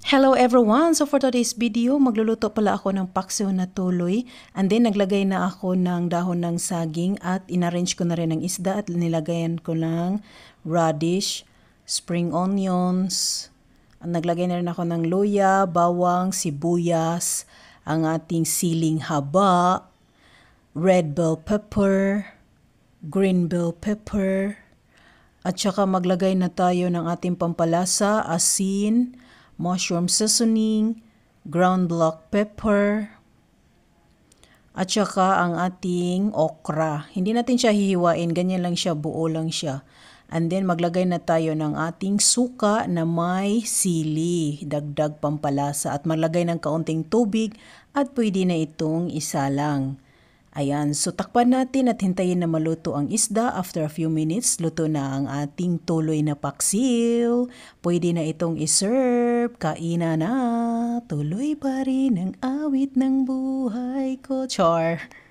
Hello everyone! So for today's video, magluluto pala ako ng paksiw na tuloy. And then naglagay na ako ng dahon ng saging at inarrange ko na rin ng isda at nilagayan ko ng radish, spring onions. Naglagay na rin ako ng luya, bawang, sibuyas, ang ating siling haba, red bell pepper, green bell pepper, at saka maglagay na tayo ng ating pampalasa, asin, mushroom seasoning, ground black pepper, at saka ang ating okra. Hindi natin siya hihiwain, ganyan lang siya, buo lang siya. And then maglagay na tayo ng ating suka na may sili, dagdag pampalasa, at maglagay ng kaunting tubig at pwede na itong isalang. Ayan, so takpan natin at hintayin na maluto ang isda. After a few minutes, luto na ang ating tuloy na paksiw. Pwede na itong iserve. Kainan na. Tuloy pa rin ang awit ng buhay ko. Char!